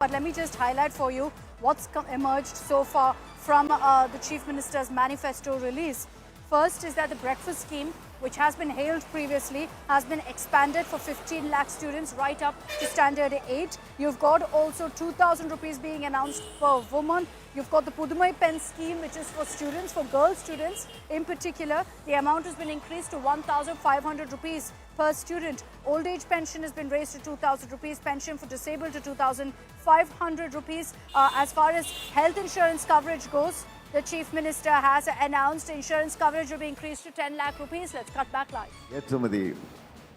But let me just highlight for you what's emerged so far from the Chief Minister's manifesto release. First is that the breakfast scheme, which has been hailed previously, has been expanded for 15 lakh students right up to standard 8. You've got also 2,000 rupees being announced per woman. You've got the Pudumai Pen scheme, which is for students, for girl students in particular. The amount has been increased to 1,500 rupees per student. Old age pension has been raised to 2,000 rupees. Pension for disabled to 2,500 rupees. As far as health insurance coverage goes, the Chief Minister has announced insurance coverage will be increased to 10 lakh rupees. Let's cut back live. ஏற்றுமதி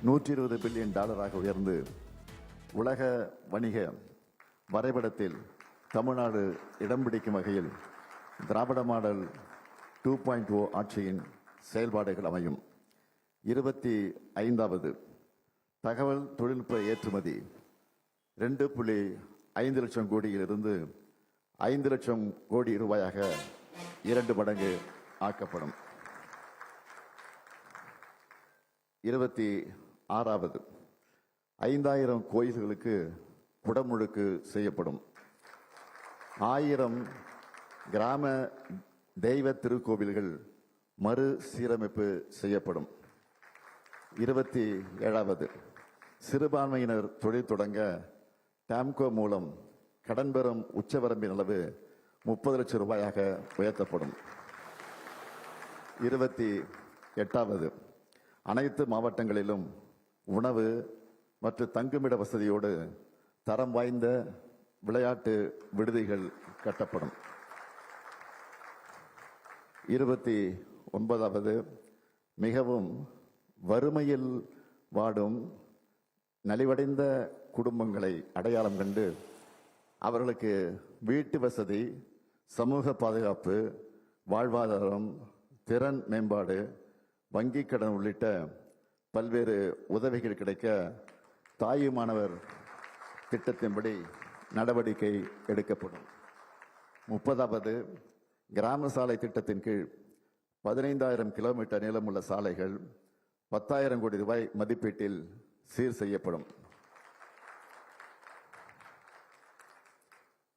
$120 billion உயர்ந்து உலக வணிக வரைபடத்தில் தமிழ்நாடு இடம் பிடிக்கும் வகையில் திராவிட model 2.0 ஆட்சியின் செயல்பாடுகள் அமையும். 25வது தகவல் தொழில்நுட்ப ஏற்றுமதி 2.5 லட்சம் கோடியிலிருந்து 5 லட்சம் கோடி ரூபாயாக 2 மடங்கு ஆக்கப்படும். 26வது 5000 கோயில்களுக்கு குடமுழுக்கு செய்யப்படும். 1000 கிராம தெய்வ திருக்கோவில்கள் மறு சீரமைப்பு செய்யப்படும். 27வது சிறுபான்மையினர் தொழில் தொடங்க டாம்கோ மூலம் கடன் பெறும் உச்சவரம்பின் அளவு 30 லட்சம் ரூபாயாக உயர்த்தப்படும். 28வது அனைத்து மாவட்டங்களிலும் உணவு மற்றும் தங்குமிட வசதியோடு தரம் வாய்ந்த விளையாட்டு விடுதிகள் கட்டப்படும். 29வது மிகவும் வறுமையில் வாடும் நலிவடைந்த குடும்பங்களை அடையாளம் கண்டு அவர்களுக்கு வீட்டு வசதி, சமூக பாதுகாப்பு, வாழ்வாதாரம், திறன் மேம்பாடு, வங்கிக் கடன் உள்ளிட்ட பல்வேறு உதவிகள் கிடைக்க தாயுமானவர் திட்டத்தின்படி நடவடிக்கை எடுக்கப்படும். 30வது கிராம சாலை திட்டத்தின் கீழ் 15,000 கிலோமீட்டர் நீளமுள்ள சாலைகள் 10,000 கோடி ரூபாய் மதிப்பீட்டில் சீர் செய்யப்படும்.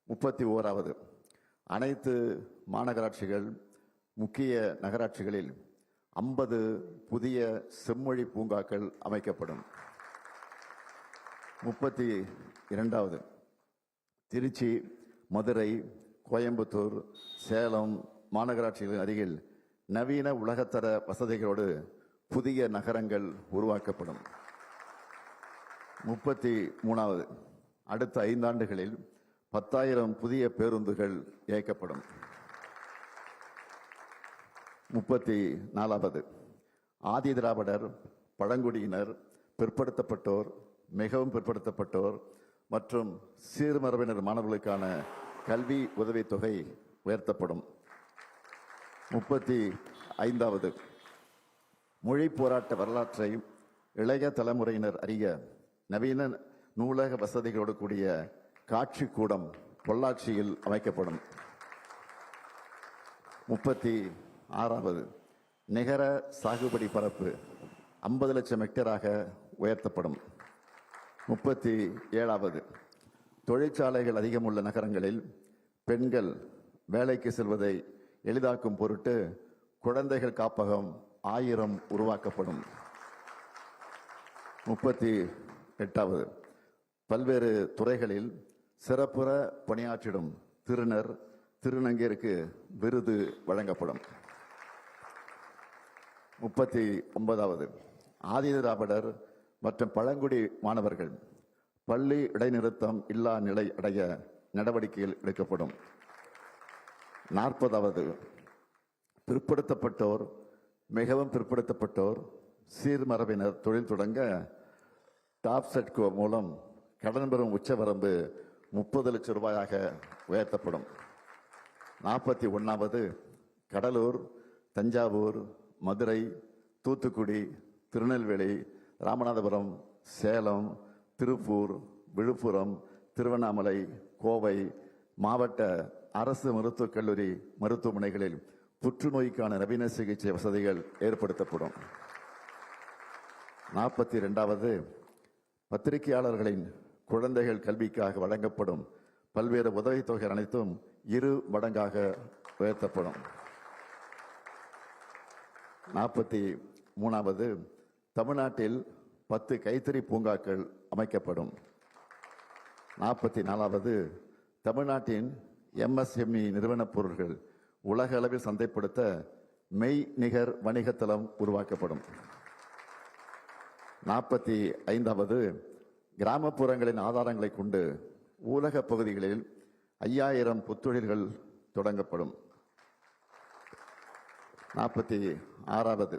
31வது அனைத்து மாநகராட்சிகள், முக்கிய நகராட்சிகளில் 50 புதிய செம்மொழி பூங்காக்கள் அமைக்கப்படும். 32வது திருச்சி, மதுரை, கோயம்புத்தூர், சேலம் மாநகராட்சிகளின் அருகில் நவீன உலகத்தர வசதிகளோடு புதிய நகரங்கள் உருவாக்கப்படும். 33வது அடுத்த 5 ஆண்டுகளில் 10,000 புதிய பேருந்துகள் இயக்கப்படும். 34வது ஆதி திராவிடர், பழங்குடியினர், பிற்படுத்தப்பட்டோர், மிகவும் பிற்படுத்தப்பட்டோர் மற்றும் சீர்மரபினர் மாணவர்களுக்கான கல்வி உதவித்தொகை உயர்த்தப்படும். 35வது மொழி போராட்ட வரலாற்றை இளைய தலைமுறையினர் அறிய நவீன நூலக வசதிகளோடு கூடிய காட்சி கூடம் பொள்ளாச்சியில் அமைக்கப்படும். 36வது நிகர சாகுபடி பரப்பு 50 லட்சம் ஹெக்டேராக உயர்த்தப்படும். 37வது தொழிற்சாலைகள் அதிகமுள்ள நகரங்களில் பெண்கள் வேலைக்கு செல்வதை எளிதாக்கும் பொருட்டு குழந்தைகள் காப்பகம் 1000 உருவாக்கப்படும். 38வது பல்வேறு துறைகளில் சிறப்புற பணியாற்றிடும் திருநர், திருநங்கையருக்கு விருது வழங்கப்படும். 39வது ஆதி திராவிடர் மற்றும் பழங்குடி மாணவர்கள் பள்ளி இடைநிறுத்தம் இல்லா நிலை அடைய நடவடிக்கைகள் எடுக்கப்படும். 40வது பிற்படுத்தப்பட்டோர், மிகவும் பிற்படுத்தப்பட்டோர், சீர்மரபினர் தொழில் தொடங்க டாப் செட்கோ மூலம் கடன் பெறும் உச்சவரம்பு 30 லட்சம் ரூபாயாக உயர்த்தப்படும். 41வது கடலூர், தஞ்சாவூர், மதுரை, தூத்துக்குடி, திருநெல்வேலி, ராமநாதபுரம், சேலம், திருப்பூர், விழுப்புரம், திருவண்ணாமலை, கோவை மாவட்ட அரசு மருத்துவக் கல்லூரி மருத்துவமனைகளில் புற்றுநோய்க்கான நவீன சிகிச்சை வசதிகள் ஏற்படுத்தப்படும். 42வது பத்திரிகையாளர்களின் குழந்தைகள் கல்விக்காக வழங்கப்படும் பல்வேறு உதவித்தொகை அனைத்தும் 2 மடங்காக உயர்த்தப்படும். 43வது, தமிழ்நாட்டில் 10 கைத்தறி பூங்காக்கள் அமைக்கப்படும். 44வது, தமிழ்நாட்டின் MSME நிறுவனப் பொருட்கள் உலக அளவில் சந்தைப்படுத்த மெய்நிகர் வணிகத்தளம் உருவாக்கப்படும். 45வது, கிராமப்புறங்களின் ஆதாரங்களை கொண்டு ஊரக பகுதிகளில் 5000 புத்தொழில்கள் தொடங்கப்படும். 46வது,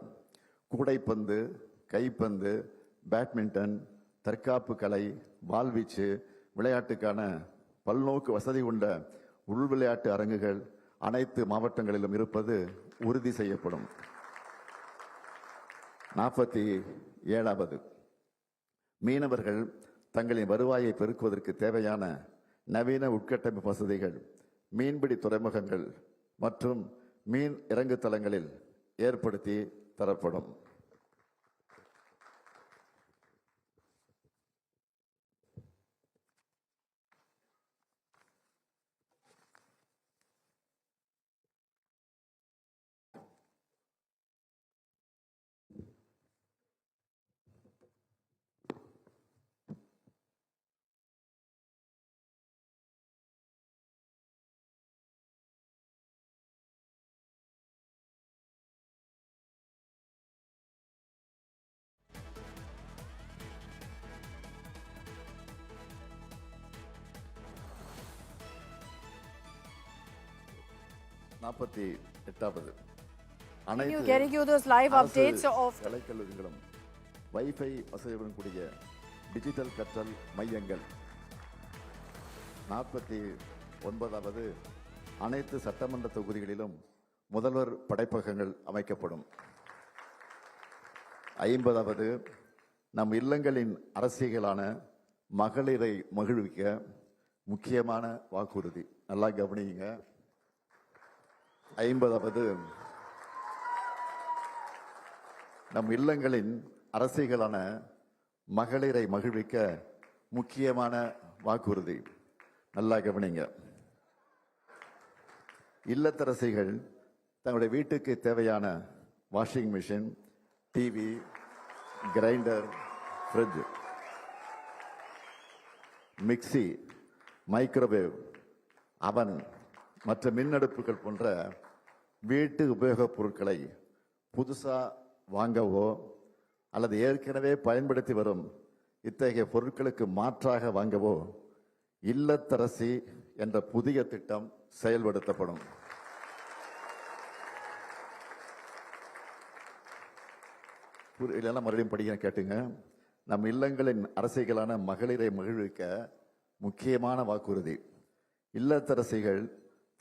கூடைப்பந்து, கைப்பந்து, பேட்மிண்டன், தற்காப்பு கலை, வாள்வீச்சு விளையாட்டுக்கான பல்நோக்கு வசதி கொண்ட உள் விளையாட்டு அரங்குகள் அனைத்து மாவட்டங்களிலும் இருப்பது உறுதி செய்யப்படும். 47வது, மீனவர்கள் தங்களின் வருவாயை பெருக்குவதற்கு தேவையான நவீன உட்கட்டமைப்பு வசதிகள் மீன்பிடி துறைமுகங்கள் மற்றும் மீன் இறங்கு தளங்களில் ஏற்படுத்தி தரப்படும். Getting you those live updates of கலைக்கல்லூரிகளும் வைஃபை வசதியுடன் கூடிய டிஜிட்டல் கற்றல் மையங்கள். 49வது, அனைத்து சட்டமன்ற தொகுதிகளிலும் முதல்வர் படைப்பகங்கள் அமைக்கப்படும். 50வது, நம் இல்லங்களின் அரசியலான மகளிரை மகிழ்விக்க முக்கியமான வாக்குறுதி. நல்லா கவனிங்க. 50வது, நம் இல்லங்களின் அரசியலான மகளிரை மகிழ்விக்க முக்கியமான வாக்குறுதி. நல்லா கவனிங்க. இல்லத்தரசிகள் தங்களுடைய வீட்டுக்கு தேவையான washing machine, TV, grinder, fridge, mixie, microwave, அவன் மற்ற மின்னடுப்புகள் போன்ற வீட்டு உபயோகப் பொருட்களை புதுசா வாங்கவோ அல்லது ஏற்கனவே பயன்படுத்தி வரும் இத்தகைய பொருட்களுக்கு மாற்றாக வாங்கவோ இல்லத்தரசி என்ற புதிய திட்டம் செயல்படுத்தப்படும். இல்லைன்னா மறுபடியும் படிக்க கேட்டுங்க. நம் இல்லங்களின் அரசியலான மகளிரை மகிழ்விக்க முக்கியமான வாக்குறுதி. இல்லத்தரசிகள்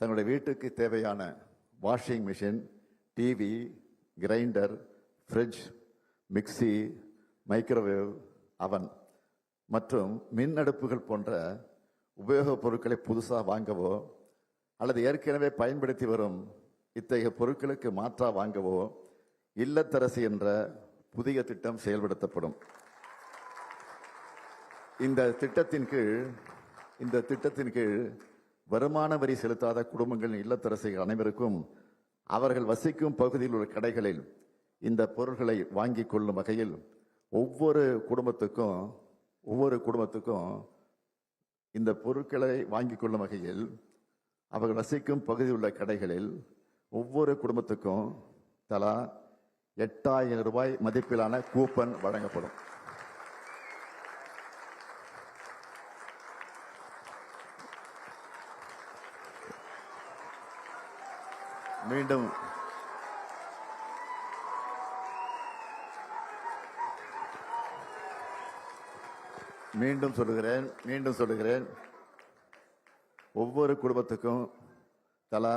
தங்களுடைய வீட்டுக்கு தேவையான washing machine, TV, grinder, fridge, mixie, microwave, அவன் மற்றும் மின் அடுப்புகள் போன்ற உபயோகப் பொருட்களை புதுசாக வாங்கவோ அல்லது ஏற்கனவே பயன்படுத்தி வரும் இத்தகைய பொருட்களுக்கு மாற்றா வாங்கவோ இல்லத்தரசி என்ற புதிய திட்டம் செயல்படுத்தப்படும். இந்த திட்டத்தின் கீழ் வருமான வரி செலுத்தாத குடும்பங்களின் இல்லத்தரசிகள் அனைவருக்கும் அவர்கள் வசிக்கும் பகுதியில் உள்ள கடைகளில் இந்த பொருட்களை வாங்கிக் கொள்ளும் வகையில் ஒவ்வொரு குடும்பத்துக்கும் இந்த பொருட்களை வாங்கிக் கொள்ளும் வகையில் அவர்கள் வசிக்கும் பகுதியில் உள்ள கடைகளில் ஒவ்வொரு குடும்பத்துக்கும் தலா 8000 ரூபாய் மதிப்பிலான கூப்பன் வழங்கப்படும். மீண்டும் சொல்லுகிறேன், ஒவ்வொரு குடும்பத்துக்கும் தலா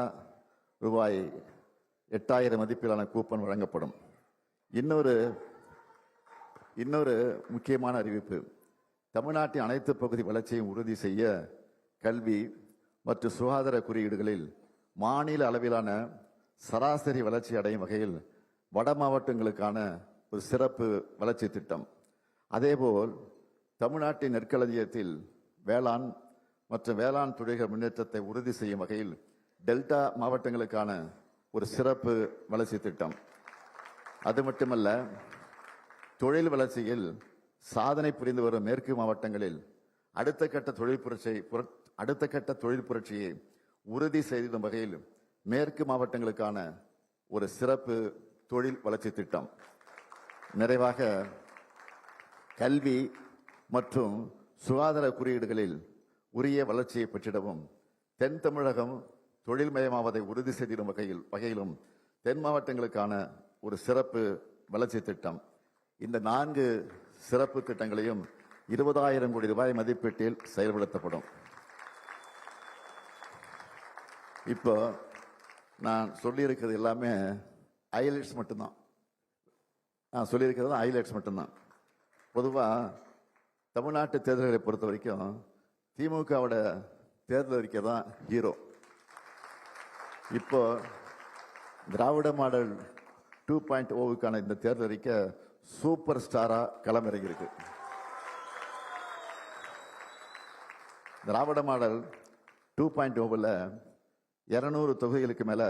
ரூபாய் 8000 மதிப்பிலான கூப்பன் வழங்கப்படும். இன்னொரு முக்கியமான அறிவிப்பு. தமிழ்நாட்டின் அனைத்து பகுதி வளர்ச்சியையும் உறுதி செய்ய கல்வி மற்றும் சுகாதார குறியீடுகளில் மாநில அளவிலான சராசரி வளர்ச்சி அடையும் வகையில் வட மாவட்டங்களுக்கான ஒரு சிறப்பு வளர்ச்சி திட்டம். அதேபோல் தமிழ்நாட்டின் நெற்களஞ்சியத்தில் வேளாண் மற்றும் வேளாண் தொழில்கள் முன்னேற்றத்தை உறுதி செய்யும் வகையில் டெல்டா மாவட்டங்களுக்கான ஒரு சிறப்பு வளர்ச்சி திட்டம். அது மட்டுமல்ல, தொழில் வளர்ச்சியில் சாதனை புரிந்து வரும் மேற்கு மாவட்டங்களில் அடுத்த கட்ட தொழில் புரட்சியை உறுதி செய்திடும் வகையில் மேற்கு மாவட்டங்களுக்கான ஒரு சிறப்பு தொழில் வளர்ச்சி திட்டம். நிறைவாக, கல்வி மற்றும் சுகாதார குறியீடுகளில் உரிய வளர்ச்சியை பெற்றிடவும் தென் தமிழகம் தொழில்மயமாவதை உறுதி செய்திடும் வகையிலும் தென் மாவட்டங்களுக்கான ஒரு சிறப்பு வளர்ச்சி திட்டம். இந்த 4 சிறப்பு திட்டங்களையும் 20,000 கோடி ரூபாய் மதிப்பீட்டில் செயல்படுத்தப்படும். இப்போ நான் சொல்லியிருக்கிறது எல்லாமே ஹைலைட்ஸ் மட்டும்தான். நான் சொல்லியிருக்கிறது ஹைலைட்ஸ் மட்டும்தான். பொதுவாக தமிழ்நாட்டு தேர்தல்களை பொறுத்த வரைக்கும் திமுகவோட தேர்தல் அறிக்கை தான் ஹீரோ. இப்போ திராவிட மாடல் 2.0க்கான இந்த தேர்தல் அறிக்கை சூப்பர் ஸ்டாரா களமிறங்கியிருக்கு. திராவிட மாடல் 2.0ல 200 தொகுதிகளுக்கு மேல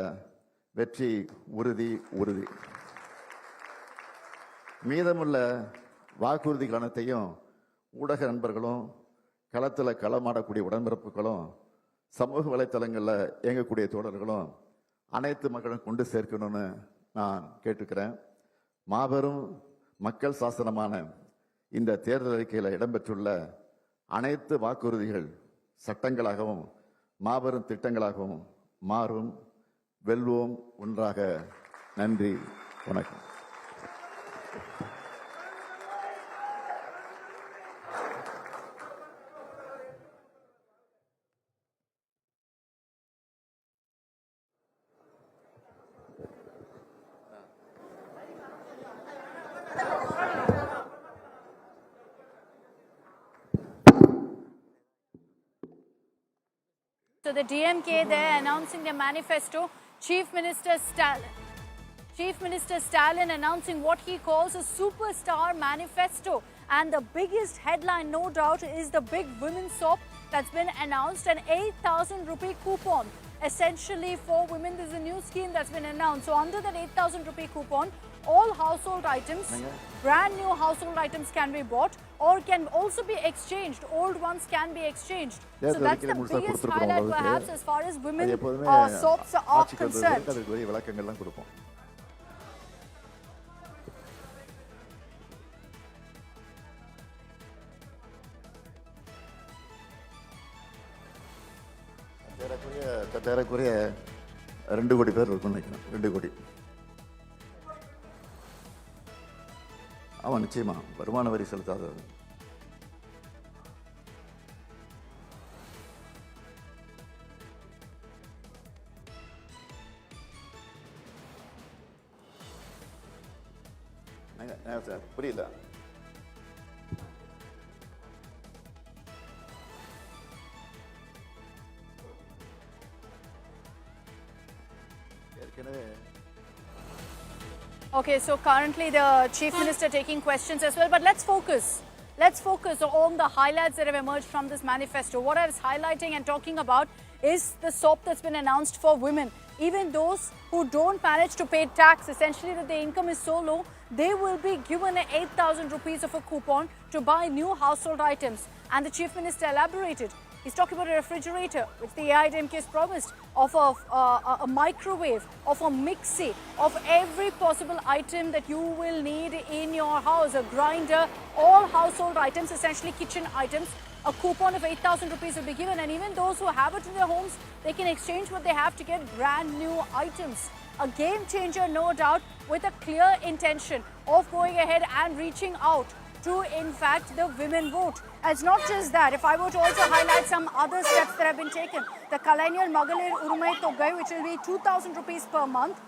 வெற்றி உறுதி. மீதமுள்ள வாக்குறுதிகள் அனைத்தையும் ஊடக நண்பர்களும் களத்தில் களமாடக்கூடிய உடன்பிறப்புகளும் சமூக வலைத்தளங்களில் இயங்கக்கூடிய தோழர்களும் அனைத்து மக்களும் கொண்டு சேர்க்கணும்னு நான் கேட்டுக்கிறேன். மாபெரும் மக்கள் சாசனமான இந்த தேர்தல் அறிக்கையில் இடம்பெற்றுள்ள அனைத்து வாக்குறுதிகள் சட்டங்களாகவும் மாபெரும் திட்டங்களாகவும் மாறும். வெல்வோம் ஒன்றாக. நன்றி, வணக்கம். So the DMK, they're announcing their manifesto. Chief Minister Stalin announcing what he calls a superstar manifesto. And the biggest headline, no doubt, is the big women's soap that's been announced, an 8,000 rupee coupon. Essentially for women, there's a new scheme that's been announced. So under that 8,000 rupee coupon, all household items, brand new household items can be bought or can also be exchanged. Old ones can be exchanged. So that's the biggest highlight perhaps as far as women soaps are concerned. ஏறக்குறைய 2 கோடி பேர் இருக்குன்னு நினைக்கிறேன். 2 கோடி. ஆமாம், நிச்சயமா வருமான வரி செலுத்தாதது. புரியல. Okay, so currently the Chief Minister taking questions as well, but let's focus. Let's focus on the highlights that have emerged from this manifesto. What I was highlighting and talking about is the soap that's been announced for women. Even those who don't manage to pay tax, essentially that their income is so low, they will be given 8,000 rupees of a coupon to buy new household items. And the Chief Minister elaborated. He's talking about a refrigerator, which the AIDMK has promised, of a microwave, of a mixie, of every possible item that you will need in your house, a grinder, all household items, essentially kitchen items. A coupon of 8,000 rupees will be given, and even those who have it in their homes, they can exchange what they have to get brand new items. A game changer, no doubt, with a clear intention of going ahead and reaching out to, in fact, the women vote. And it's not just that. If I were to also highlight some other steps that have been taken, the Kalainar Magalir Urumai Togai, which will be 2,000 rupees per month.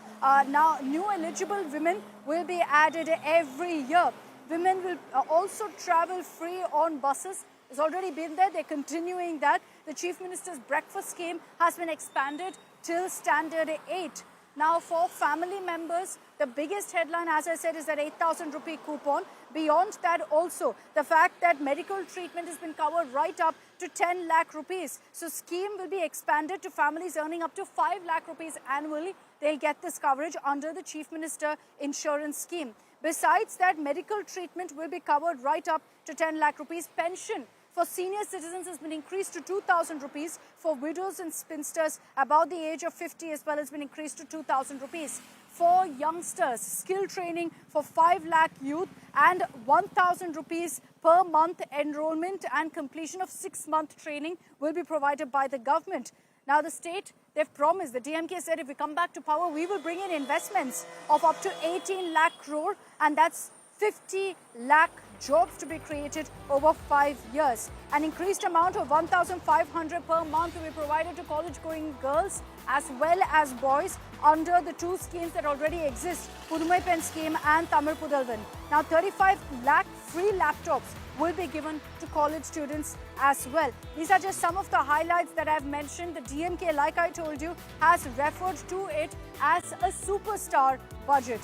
Now, new eligible women will be added every year. Women will also travel free on buses. It's already been there. They're continuing that. The Chief Minister's breakfast scheme has been expanded till Standard 8. Now, for family members, the biggest headline, as I said, is that 8,000 rupee coupon. Beyond that also, the fact that medical treatment has been covered right up to 10 lakh rupees. So scheme will be expanded to families earning up to 5 lakh rupees annually. They'll get this coverage under the Chief Minister Insurance Scheme. Besides that, medical treatment will be covered right up to 10 lakh rupees. Pension for senior citizens has been increased to 2,000 rupees. For widows and spinsters above the age of 50 as well has been increased to 2,000 rupees. For youngsters, skill training for 5 lakh youth and 1,000 rupees per month enrollment and completion of 6-month training will be provided by the government. Now the state, they've promised, the DMK said if we come back to power, we will bring in investments of up to 18 lakh crore, and that's 50 lakh jobs to be created over 5 years. An increased amount of 1,500 per month will be provided to college-going girls as well as boys under the 2 schemes that already exist, Pudumai Pen scheme and Tamil Pudalvan. Now 35 lakh free laptops will be given to college students as well. These are just some of the highlights that I've mentioned. The DMK, like I told you, has referred to it as a superstar budget.